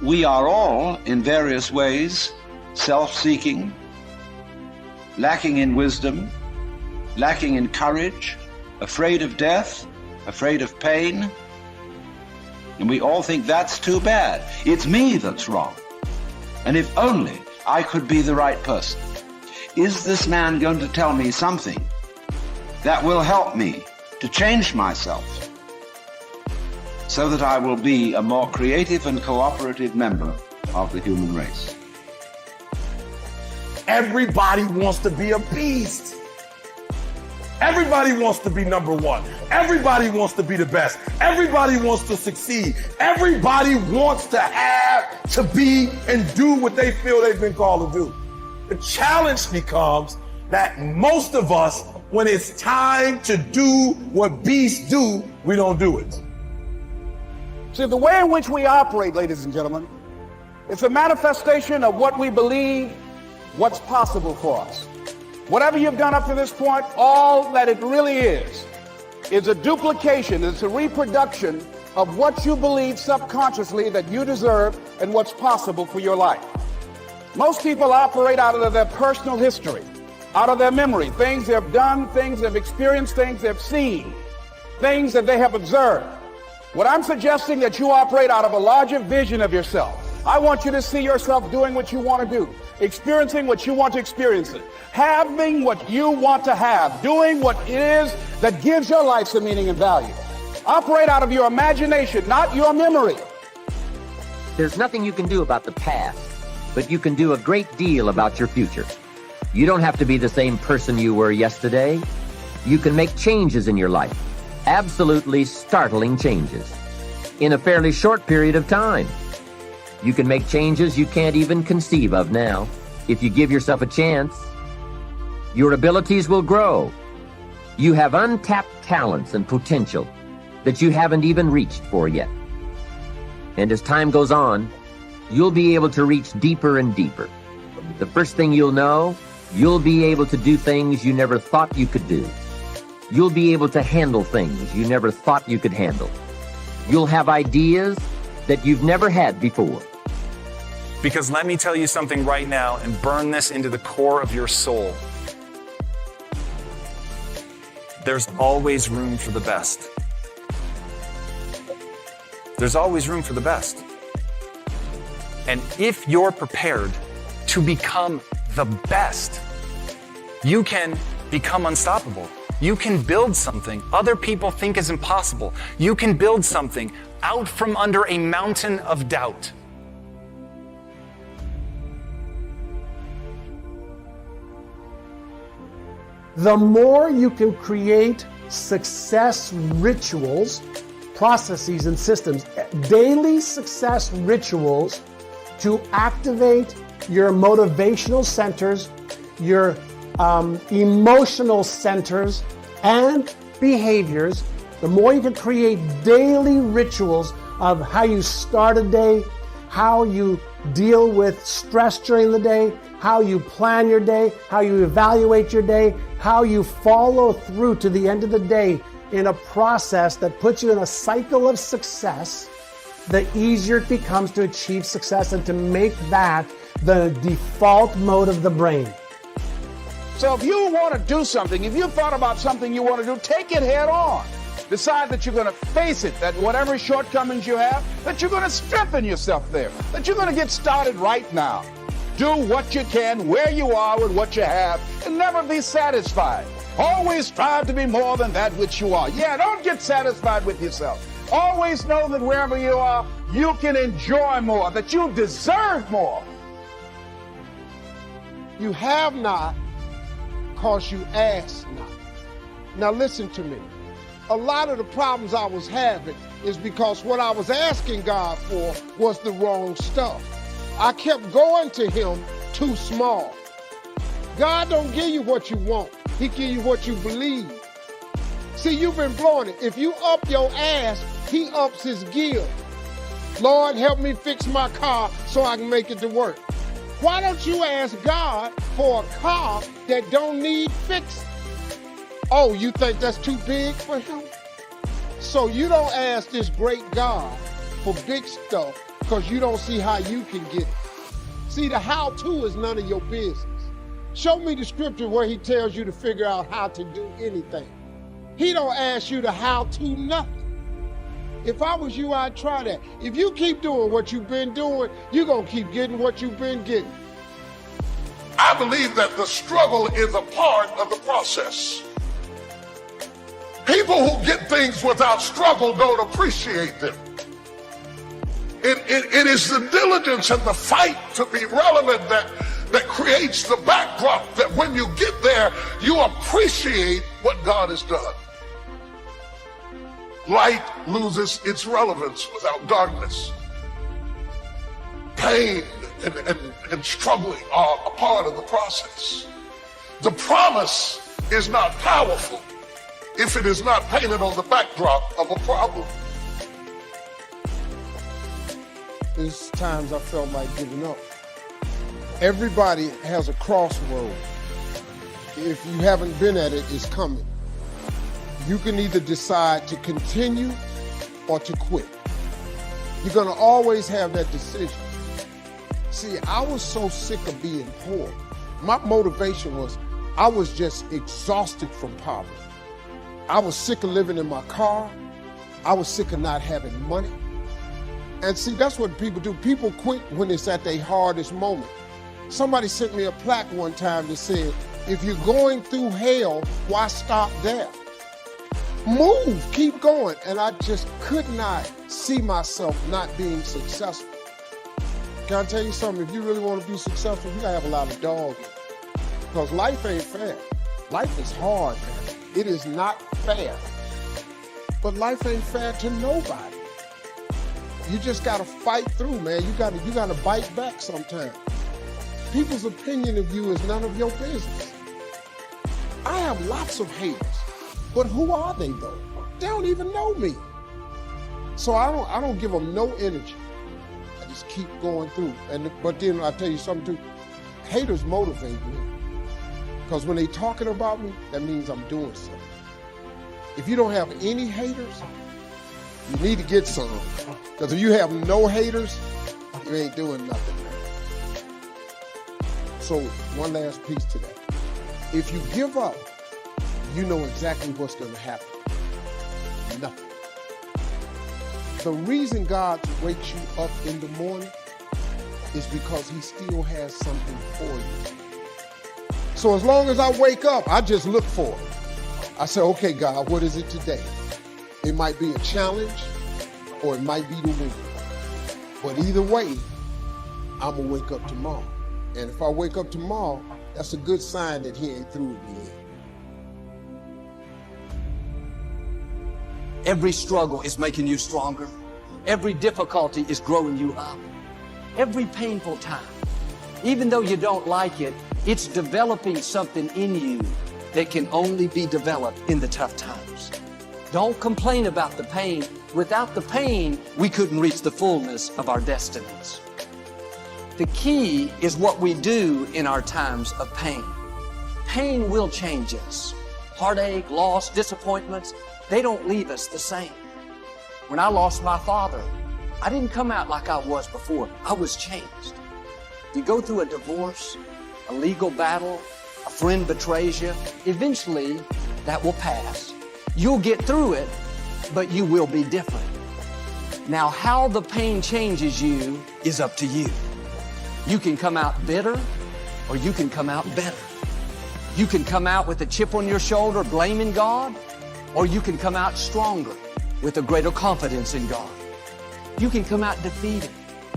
we are all, in various ways, self-seeking, lacking in wisdom, lacking in courage, afraid of death, afraid of pain, and we all think that's too bad. It's me that's wrong. And if only I could be the right person. Is this man going to tell me something that will help me to change myself so that I will be a more creative and cooperative member of the human race? Everybody wants to be a beast. Everybody wants to be number one. Everybody wants to be the best. Everybody wants to succeed. Everybody wants to have, to be, and do what they feel they've been called to do. The challenge becomes that most of us, when it's time to do what beasts do, we don't do it. See, the way in which we operate, ladies and gentlemen, it's a manifestation of what we believe, what's possible for us. Whatever you've done up to this point, all that it really is a duplication, it's a reproduction of what you believe subconsciously that you deserve and what's possible for your life. Most people operate out of their personal history, out of their memory, things they've done, things they've experienced, things they've seen, things that they have observed. What I'm suggesting that you operate out of a larger vision of yourself. I want you to see yourself doing what you want to do, experiencing what you want to experience, having what you want to have, doing what it is that gives your life some meaning and value. Operate out of your imagination, not your memory. There's nothing you can do about the past, but you can do a great deal about your future. You don't have to be the same person you were yesterday. You can make changes in your life, absolutely startling changes, in a fairly short period of time. You can make changes you can't even conceive of now, if you give yourself a chance. Your abilities will grow. You have untapped talents and potential that you haven't even reached for yet. And as time goes on, you'll be able to reach deeper and deeper. The first thing you'll know, you'll be able to do things you never thought you could do. You'll be able to handle things you never thought you could handle. You'll have ideas that you've never had before. Because let me tell you something right now and burn this into the core of your soul. There's always room for the best. There's always room for the best. And if you're prepared to become the best, you can become unstoppable. You can build something other people think is impossible. You can build something out from under a mountain of doubt. The more you can create success rituals, processes, and systems, daily success rituals to activate your motivational centers, your emotional centers, and behaviors, the more you can create daily rituals of how you start a day, how you deal with stress during the day, how you plan your day, how you evaluate your day, how you follow through to the end of the day in a process that puts you in a cycle of success, the easier it becomes to achieve success and to make that the default mode of the brain. So if you want to do something, if you've thought about something you want to do, take it head on. Decide that you're going to face it, that whatever shortcomings you have, that you're going to strengthen yourself there, that you're going to get started right now. Do what you can, where you are with what you have, and never be satisfied. Always strive to be more than that which you are. Yeah, don't get satisfied with yourself. Always know that wherever you are, you can enjoy more, that you deserve more. You have not because you ask not. Now listen to me. A lot of the problems I was having is because what I was asking God for was the wrong stuff. I kept going to him too small. God don't give you what you want. He give you what you believe. See, you've been blowing it. If you up your ass, he ups his gear. Lord, help me fix my car so I can make it to work. Why don't you ask God for a car that don't need fixing? Oh, you think that's too big for him? So you don't ask this great God for big stuff. because you don't see how you can get it. See, the how-to is none of your business. Show me the scripture where he tells you to figure out how to do anything. He don't ask you to how-to nothing. If I was you, I'd try that. If you keep doing what you've been doing, you're going to keep getting what you've been getting. I believe that the struggle is a part of the process. People who get things without struggle don't appreciate them. It is the diligence and the fight to be relevant that creates the backdrop that when you get there, you appreciate what God has done. Light loses its relevance without darkness. Pain and struggling are a part of the process. The promise is not powerful if it is not painted on the backdrop of a problem. There's times I felt like giving up. Everybody has a crossroad. If you haven't been at it, it's coming. You can either decide to continue or to quit. You're gonna always have that decision. See, I was so sick of being poor. My motivation was, I was just exhausted from poverty. I was sick of living in my car. I was sick of not having money. And see, that's what people do. People quit when it's at their hardest moment. Somebody sent me a plaque one time that said, if you're going through hell, why stop there? Move, keep going. And I just could not see myself not being successful. Can I tell you something? If you really want to be successful, you gotta have a lot of dogs. Because life ain't fair. Life is hard, man. It is not fair. But life ain't fair to nobody. You just gotta fight through, man. You gotta bite back sometimes. People's opinion of you is none of your business. I have lots of haters, but who are they though? They don't even know me. So I don't give them no energy. I just keep going through. But then I tell you something too. Haters motivate me. Because when they talking about me, that means I'm doing something. If you don't have any haters, you need to get some. Because if you have no haters, you ain't doing nothing. So one last piece to that. If you give up, you know exactly what's going to happen. Nothing. The reason God wakes you up in the morning is because he still has something for you. So as long as I wake up, I just look for it. I say, okay, God, what is it today? It might be a challenge or it might be the win. But either way, I'm going to wake up tomorrow. And if I wake up tomorrow, that's a good sign that he ain't through with me yet. Every struggle is making you stronger. Every difficulty is growing you up. Every painful time, even though you don't like it, it's developing something in you that can only be developed in the tough times. Don't complain about the pain. Without the pain, we couldn't reach the fullness of our destinies. The key is what we do in our times of pain. Pain will change us. Heartache, loss, disappointments, they don't leave us the same. When I lost my father, I didn't come out like I was before. I was changed. You go through a divorce, a legal battle, a friend betrays you, eventually that will pass. You'll get through it, but you will be different. Now, how the pain changes you is up to you. You can come out bitter, or you can come out better. You can come out with a chip on your shoulder blaming God, or you can come out stronger with a greater confidence in God. You can come out defeated,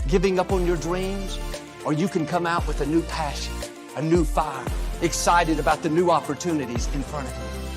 giving up on your dreams, or you can come out with a new passion, a new fire, excited about the new opportunities in front of you.